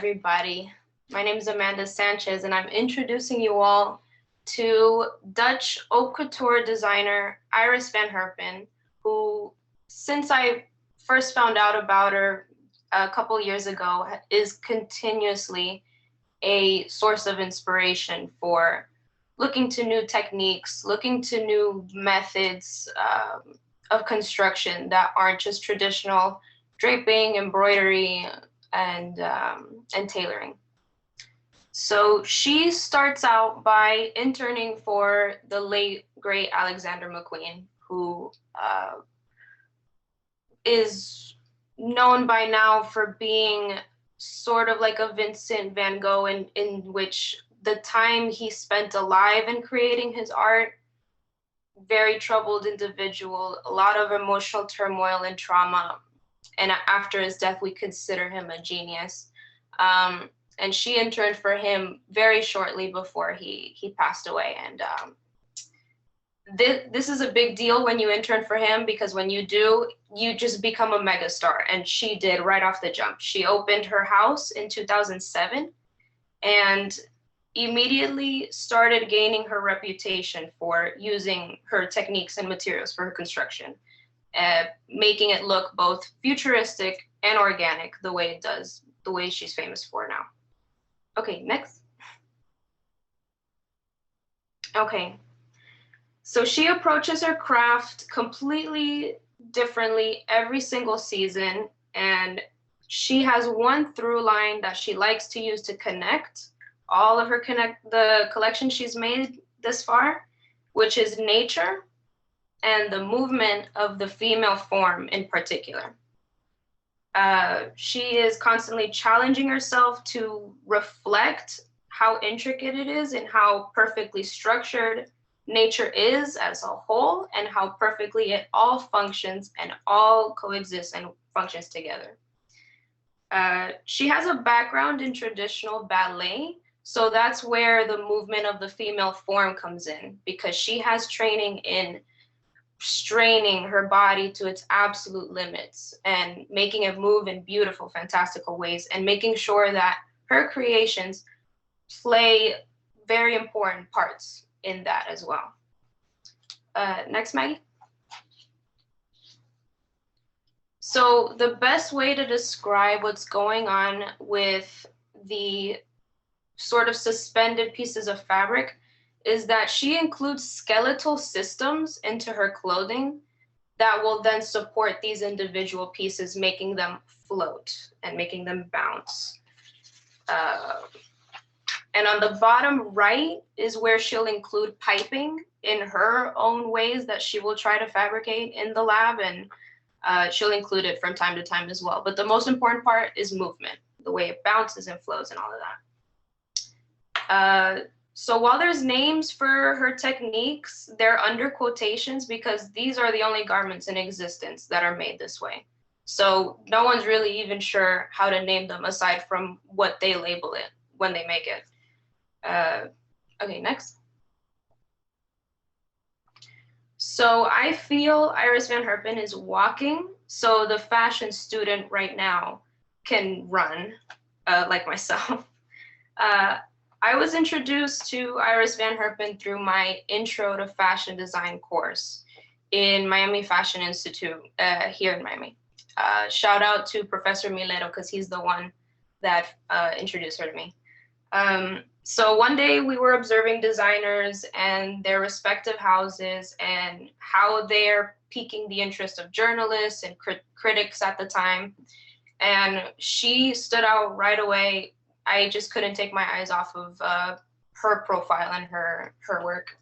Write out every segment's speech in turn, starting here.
everybody. My name is Amanda Sanchez, and I'm introducing you all to Dutch haute couture designer Iris van Herpen, who, since I first found out about her a couple years ago, is continuously a source of inspiration for looking to new techniques, looking to new methods of construction that aren't just traditional draping, embroidery, and tailoring. So she starts out by interning for the late, great Alexander McQueen, who is known by now for being sort of like a Vincent van Gogh, in which the time he spent alive in creating his art, very troubled individual, a lot of emotional turmoil and trauma. And after his death, we consider him a genius. And she interned for him very shortly before he passed away. And this is a big deal when you intern for him, because when you do, you just become a megastar. And she did right off the jump. She opened her house in 2007 and immediately started gaining her reputation for using her techniques and materials for her construction, making it look both futuristic and organic the way it does, the way she's famous for now. Okay, next. Okay, so she approaches her craft completely differently every single season, and she has one through line that she likes to use to connect all of the collection she's made this far, which is nature and the movement of the female form in particular. She is constantly challenging herself to reflect how intricate it is and how perfectly structured nature is as a whole, and how perfectly it all functions and all coexists and functions together. She has a background in traditional ballet, so that's where the movement of the female form comes in, because she has training in straining her body to its absolute limits and making it move in beautiful, fantastical ways, and making sure that her creations play very important parts in that as well. Next, Maggie. So the best way to describe what's going on with the sort of suspended pieces of fabric is that she includes skeletal systems into her clothing that will then support these individual pieces, making them float and making them bounce. And on the bottom right is where she'll include piping in her own ways that she will try to fabricate in the lab, and she'll include it from time to time as well. But the most important part is movement, the way it bounces and flows and all of that. So while there's names for her techniques, they're under quotations because these are the only garments in existence that are made this way. So no one's really even sure how to name them aside from what they label it when they make it. Okay, next. So I feel Iris van Herpen is walking, so the fashion student right now can run, like myself. I was introduced to Iris van Herpen through my Intro to Fashion Design course in Miami Fashion Institute here in Miami. Shout out to Professor Mileto, because he's the one that introduced her to me. So one day we were observing designers and their respective houses and how they're piquing the interest of journalists and critics at the time. And she stood out right away. I just couldn't take my eyes off of her profile and her work.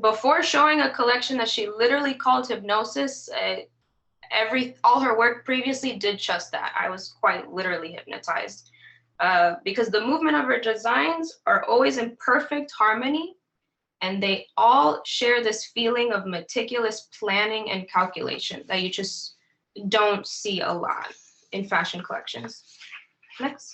Before showing a collection that she literally called Hypnosis, all her work previously did just that. I was quite literally hypnotized because the movement of her designs are always in perfect harmony, and they all share this feeling of meticulous planning and calculation that you just don't see a lot in fashion collections. Next.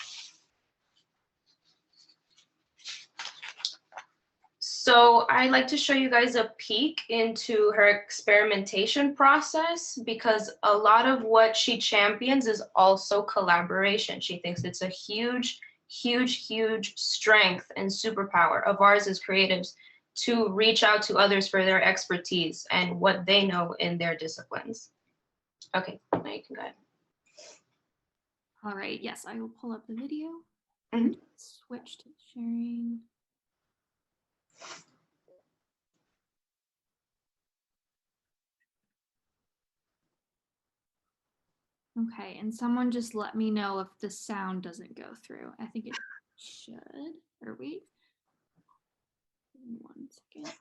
So I'd like to show you guys a peek into her experimentation process, because a lot of what she champions is also collaboration. She thinks it's a huge, huge, huge strength and superpower of ours as creatives to reach out to others for their expertise and what they know in their disciplines. Okay, now you can go ahead. All right, yes, I will pull up the video. Mhm. Switch to sharing. Okay, and someone just let me know if the sound doesn't go through. I think it should. Or wait. 1 second.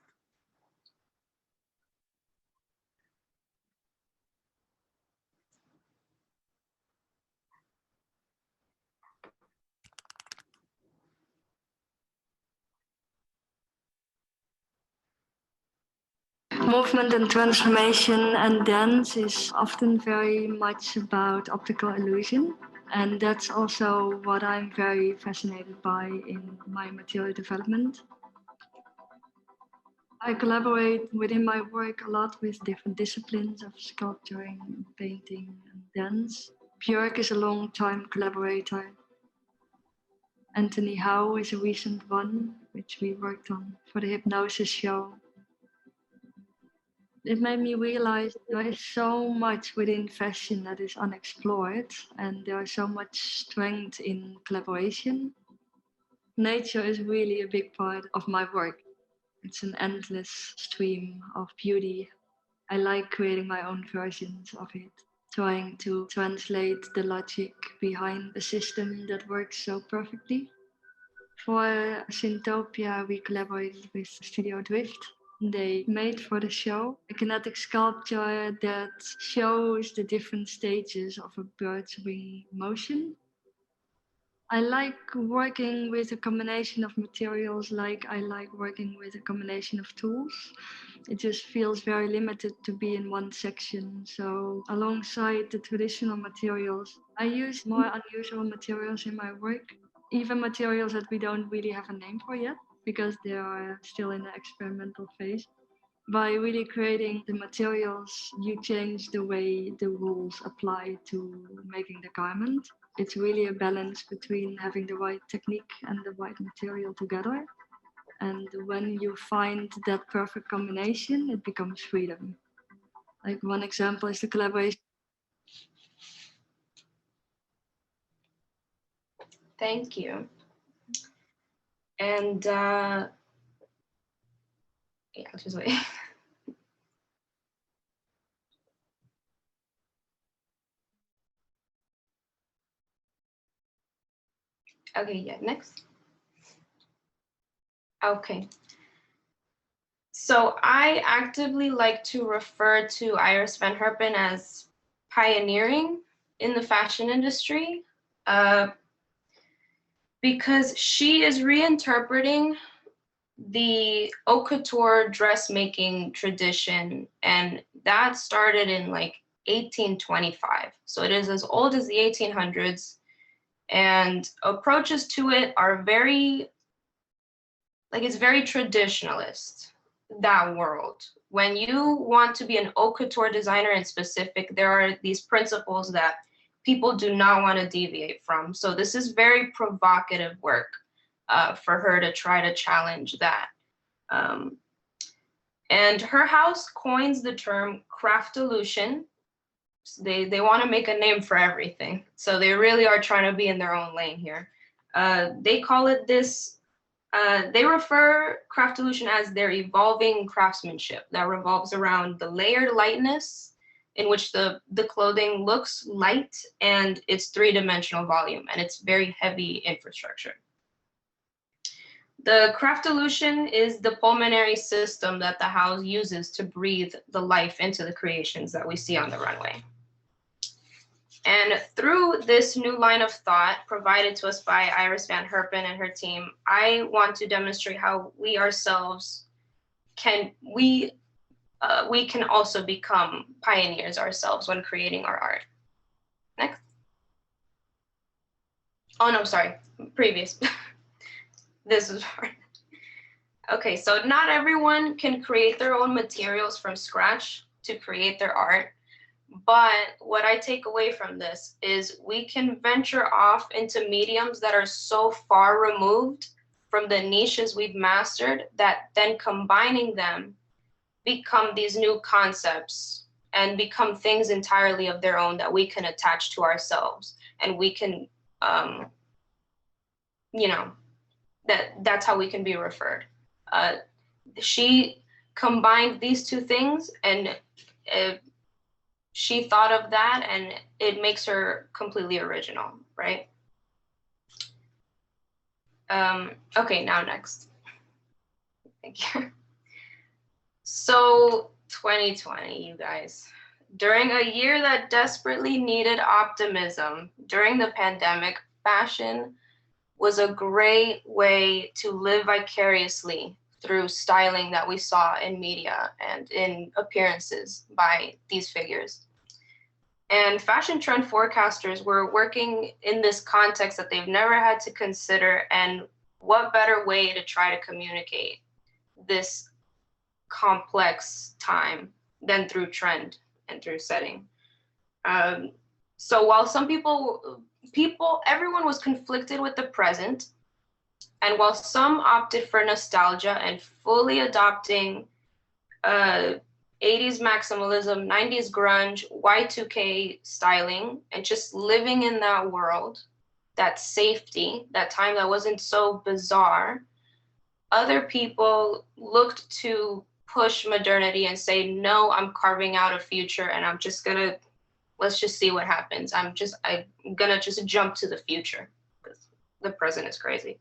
Movement and transformation and dance is often very much about optical illusion. And that's also what I'm very fascinated by in my material development. I collaborate within my work a lot with different disciplines of sculpturing, painting, and dance. Björk is a long-time collaborator. Anthony Howe is a recent one, which we worked on for the hypnosis show. It made me realize there is so much within fashion that is unexplored, and there is so much strength in collaboration. Nature is really a big part of my work. It's an endless stream of beauty. I like creating my own versions of it, trying to translate the logic behind a system that works so perfectly. For Syntopia, we collaborated with Studio Drift. They made for the show a kinetic sculpture that shows the different stages of a bird's wing motion. I like working with a combination of materials, like I like working with a combination of tools. It just feels very limited to be in one section. So alongside the traditional materials, I use more unusual materials in my work, even materials that we don't really have a name for yet, because they are still in the experimental phase. By really creating the materials, you change the way the rules apply to making the garment. It's really a balance between having the right technique and the right material together. And when you find that perfect combination, it becomes freedom. Like one example is the collaboration. Thank you. And yeah, I'll just wait. Okay, yeah, next. Okay. So I actively like to refer to Iris van Herpen as pioneering in the fashion industry, because she is reinterpreting the haute couture dressmaking tradition, and that started in like 1825. So it is as old as the 1800s, and approaches to it are very, like, it's very traditionalist, that world. When you want to be an haute couture designer in specific, there are these principles that people do not want to deviate from. So this is very provocative work for her to try to challenge that. And her house coins the term craftolution. They want to make a name for everything. So they really are trying to be in their own lane here. They call it this, they refer craftolution as their evolving craftsmanship that revolves around the layered lightness in which the clothing looks light, and its three-dimensional volume and its very heavy infrastructure. The craftolution is the pulmonary system that the house uses to breathe the life into the creations that we see on the runway. And through this new line of thought provided to us by Iris van Herpen and her team, I want to demonstrate how we ourselves can also become pioneers ourselves when creating our art. Next. Oh no, sorry, previous. This is hard. Okay, so not everyone can create their own materials from scratch to create their art. But what I take away from this is we can venture off into mediums that are so far removed from the niches we've mastered that then combining them become these new concepts and become things entirely of their own that we can attach to ourselves. And we can, you know, that's how we can be referred. She combined these two things, and she thought of that, and it makes her completely original, right? Okay, now next. Thank you. So 2020, you guys. During a year that desperately needed optimism, during the pandemic, fashion was a great way to live vicariously through styling that we saw in media and in appearances by these figures. And fashion trend forecasters were working in this context that they've never had to consider, and what better way to try to communicate this complex time than through trend and through setting. So while some everyone was conflicted with the present, and while some opted for nostalgia and fully adopting 80s maximalism, 90s grunge, Y2K styling, and just living in that world, that safety, that time that wasn't so bizarre, other people looked to push modernity and say, no, I'm carving out a future, and I'm just gonna, let's just see what happens. I'm gonna just jump to the future, because the present is crazy.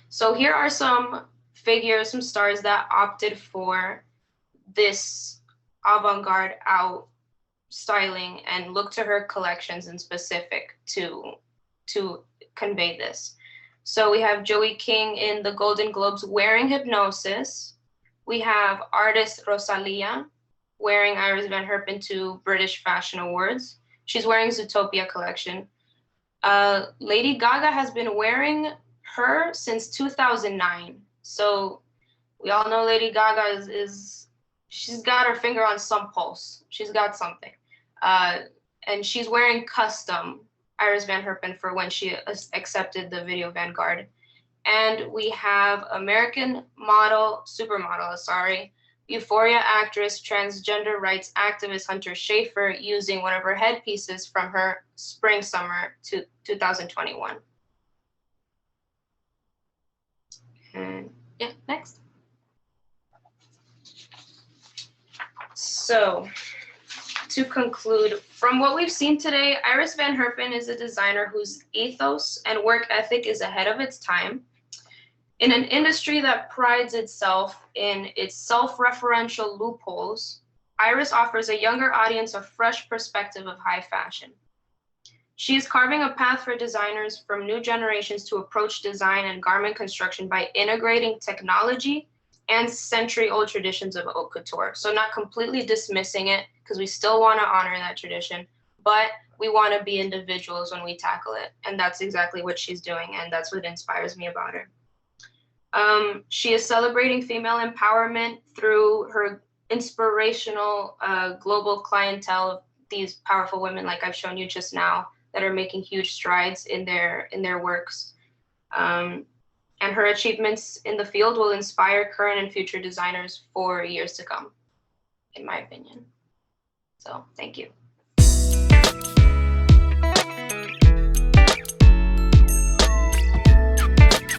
So here are some figures, some stars that opted for this avant-garde out styling and look to her collections in specific to convey this. So we have Joey King in the Golden Globes wearing Hypnosis. We have artist Rosalia wearing Iris Van Herpen to British Fashion Awards. She's wearing Zootopia collection. Lady Gaga has been wearing her since 2009. So we all know Lady Gaga is she's got her finger on some pulse. She's got something. And she's wearing custom Iris Van Herpen for when she accepted the Video Vanguard. And we have American model, supermodel, Euphoria actress, transgender rights activist Hunter Schafer using one of her headpieces from her spring-summer 2021. And yeah, next. So to conclude, from what we've seen today, Iris Van Herpen is a designer whose ethos and work ethic is ahead of its time. In an industry that prides itself in its self-referential loopholes, Iris offers a younger audience a fresh perspective of high fashion. She is carving a path for designers from new generations to approach design and garment construction by integrating technology and century-old traditions of haute couture. So not completely dismissing it, because we still want to honor that tradition, but we want to be individuals when we tackle it. And that's exactly what she's doing, and that's what inspires me about her. She is celebrating female empowerment through her inspirational global clientele of these powerful women, like I've shown you just now, that are making huge strides in their works. And her achievements in the field will inspire current and future designers for years to come, in my opinion. So thank you.